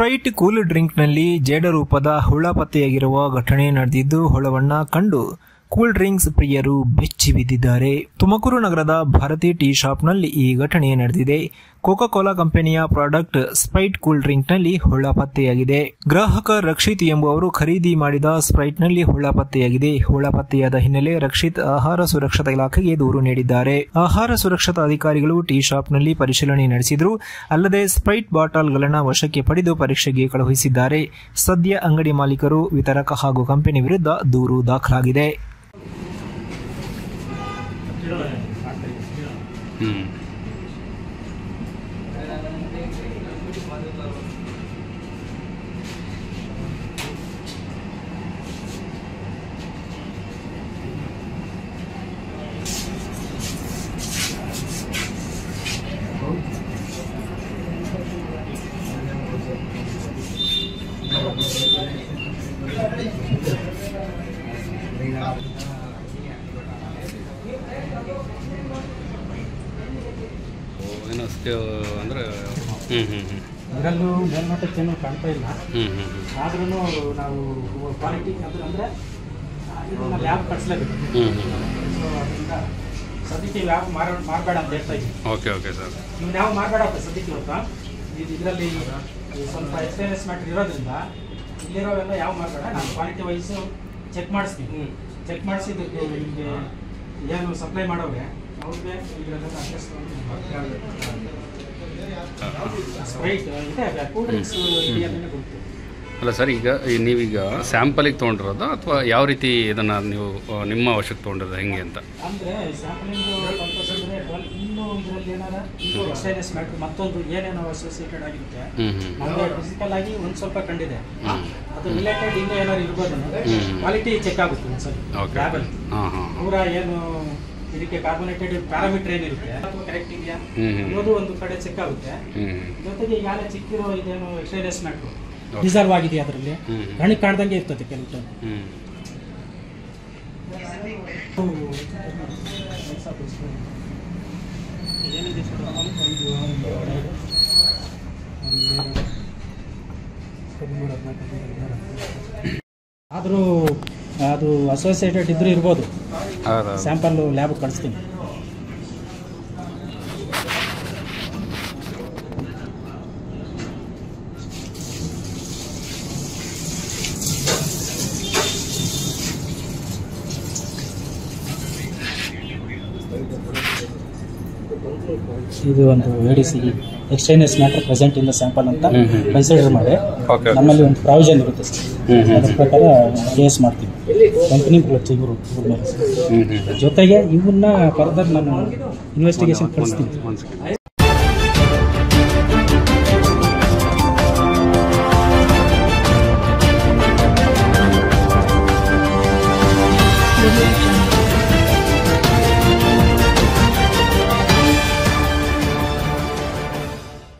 Sprite cool ಡ್ರಿಂಕ್ನಲ್ಲಿ ಜೇಡ ರೂಪದ ಹುಳ ಪತ್ತೆಯಾಗಿರುವ ಘಟನೆ ನಡೆದಿದ್ದು, ಹುಳವನ್ನ ಕಂಡು ಕೂಲ್ ಡ್ರಿಂಕ್ಸ್ ಪ್ರಿಯರು ಬೆಚ್ಚಿ ಬಿದ್ದಿದ್ದಾರೆ. ತುಮಕೂರು ನಗರದ ಭಾರತಿ ಟೀ ಶಾಪ್ನಲ್ಲಿ ಈ ಘಟನೆ ನಡೆದಿದೆ. ಕೋಕಾ ಕೋಲಾ ಕಂಪನಿಯ ಪ್ರಾಡಕ್ಟ್ ಸ್ಪ್ರೈಟ್ ಕೂಲ್ ಡ್ರಿಂಕ್ನಲ್ಲಿ ಹುಳ ಪತ್ತೆಯಾಗಿದೆ. ಗ್ರಾಹಕ ರಕ್ಷಿತ್ ಎಂಬುವರು ಖರೀದಿ ಮಾಡಿದ ಸ್ಪ್ರೈಟ್ನಲ್ಲಿ ಹುಳ ಪತ್ತೆಯಾಗಿದೆ. ಹುಳ ಪತ್ತೆಯಾದ ಹಿನ್ನೆಲೆ ರಕ್ಷಿತ್ ಆಹಾರ ಸುರಕ್ಷತಾ ಇಲಾಖೆಗೆ ದೂರು ನೀಡಿದ್ದಾರೆ. ಆಹಾರ ಸುರಕ್ಷತಾ ಅಧಿಕಾರಿಗಳು ಟೀ ಶಾಪ್ನಲ್ಲಿ ಪರಿಶೀಲನೆ ನಡೆಸಿದ್ರು. ಅಲ್ಲದೆ ಸ್ಪ್ರೈಟ್ ಬಾಟಲ್ಗಳನ್ನು ವಶಕ್ಕೆ ಪಡೆದು ಪರೀಕ್ಷೆಗೆ ಕಳುಹಿಸಿದ್ದಾರೆ. ಸದ್ಯ ಅಂಗಡಿ ಮಾಲೀಕರು, ವಿತರಕ ಹಾಗೂ ಕಂಪನಿ ವಿರುದ್ಧ ದೂರು ದಾಖಲಾಗಿದೆ. ಅಂದ್ರೆ ಇದರಲ್ಲೂ ಮೇಲ್ಮಟ್ಟಕ್ಕೇನು ಕಾಣ್ತಾ ಇಲ್ಲ. ಆದ್ರೂ ನಾವು ಕ್ವಾಲಿಟಿ ಅಂದರೆ ಇದನ್ನ ಲ್ಯಾಬ್ ಕಟ್ಸ್ಲೇಬೇಕು. ಸೊ ಅದರಿಂದ ಸದ್ಯಕ್ಕೆ ಲ್ಯಾಬ್ ಮಾಡಬೇಡ ಅಂತ ಹೇಳ್ತಾ ಇದ್ದೀವಿ. ಓಕೆ ಓಕೆ ಸರ್, ನೀವು ಯಾವ ಮಾಡಬೇಡ ಸದ್ಯಕ್ಕೆ ಇವತ್ತು ಇದರಲ್ಲಿ ಸ್ವಲ್ಪ ಎಕ್ಸ್ಪೀರಿಯನ್ಸ್ ಮ್ಯಾಟ್ರ್ ಇರೋದ್ರಿಂದ ಇಲ್ಲಿರೋವೆಲ್ಲ ಯಾವ ಮಾಡಬೇಡ. ನಾನು ಕ್ವಾಲಿಟಿ ವೈಸು ಚೆಕ್ ಮಾಡಿಸ್ತೀನಿ. ಚೆಕ್ ಮಾಡಿಸಿ ಇದಕ್ಕೆ ನಿಮಗೆ ಏನು ಸಪ್ಲೈ ಮಾಡೋವೆ ಅವ್ರಿಗೆ ಇದರಲ್ಲೆಲ್ಲ ಸ್ಪ್ರೈಟ್ ಇದೆ, ಕೂಲ್ ಡ್ರಿಂಕ್ಸ್ ಇದೆಯಲ್ಲೇ ಬರುತ್ತೆ. ಅಲ್ಲ ಸರ್, ಈಗ ನೀವೀಗ ಸ್ಯಾಂಪಲಿಗೆ ತೊಗೊಂಡಿರೋದು ಅಥವಾ ಯಾವ ರೀತಿ ಇದನ್ನು ನೀವು ನಿಮ್ಮ ವಶಕ್ಕೆ ತೊಗೊಂಡಿರೋದು ಹೆಂಗೆ ಅಂತ? ಅಂದರೆ ಸ್ಯಾಂಪಲಿಂಗ್ ಪರ್ಪಸ್ ಅಂದರೆ ಇನ್ನೂ ಇದರಲ್ಲಿ ಏನಾರ ಎಕ್ಸ್ಪೀರಿಯನ್ಸ್ ಮ್ಯಾಟ್ರ್ ಮತ್ತೊಂದು ಏನೇನೋ ಅಸೋಸಿಯೇಟೆಡ್ ಆಗಿರುತ್ತೆ. ನಮಗೆ ಫಿಸಿಕಲ್ ಆಗಿ ಒಂದು ಸ್ವಲ್ಪ ಕಂಡಿದೆ, ಅದು ರಿಲೇಟೆಡ್ ಇನ್ನೂ ಏನಾದ್ರು ಇರ್ಬೋದು. ಕ್ವಾಲಿಟಿ ಚೆಕ್ ಆಗುತ್ತೆ ಒಂದ್ಸಲ ಲ್ಯಾಬಲ್ಲಿ. ಅವರ ಏನು ಇದಕ್ಕೆ ಕಾರ್ಬೋನೇಟೆಡ್ ಪ್ಯಾರಾಮೀಟರ್ ಏನಿರುತ್ತೆ ಅದು ಕರೆಕ್ಟ್ ಇದೆಯಾ ಅನ್ನೋದು ಒಂದು ಕಡೆ ಚೆಕ್ ಆಗುತ್ತೆ. ಜೊತೆಗೆ ಯಾರ ಚಿಕ್ಕಿರೋ ಇದೇನು ಎಕ್ಸ್ಪೀರಿಯನ್ಸ್ ಮ್ಯಾಟ್ರು ರಿಸರ್ವ್ ಆಗಿದೆ, ಅದರಲ್ಲಿ ಕಣ್ಣಿಗೆ ಕಾಣ್ದಂಗೆ ಇರ್ತದೆ ಕೆಲವು ಟೈಮ್. ಏನಿದೆ ಸರ್, ಆದರೂ ಅದು ಅಸೋಸಿಯೇಟೆಡ್ ಇದ್ರೂ ಇರ್ಬೋದು. ಸ್ಯಾಂಪಲ್ ಲ್ಯಾಬ್ ಕಳಿಸ್ತೀನಿ. ಇದು ಒಂದು ADC extraneous matter present in the sample ಅಂತ ಕನ್ಸಿಡರ್ ಮಾಡಿ ನಮ್ಮಲ್ಲಿ ಒಂದು ಪ್ರಾವಿಷನ್ ಇರುತ್ತೆ ಸರ್. ಅದರ ಪ್ರಕಾರ ಕೇಸ್ ಮಾಡ್ತೀವಿ ಕಂಪನಿ ಇವರು ಜೊತೆಗೆ ಇವನ್ನ ಫರ್ದರ್ ನಾನು ಇನ್ವೆಸ್ಟಿಗೇಷನ್ ಕಳಿಸ್ತೀನಿ.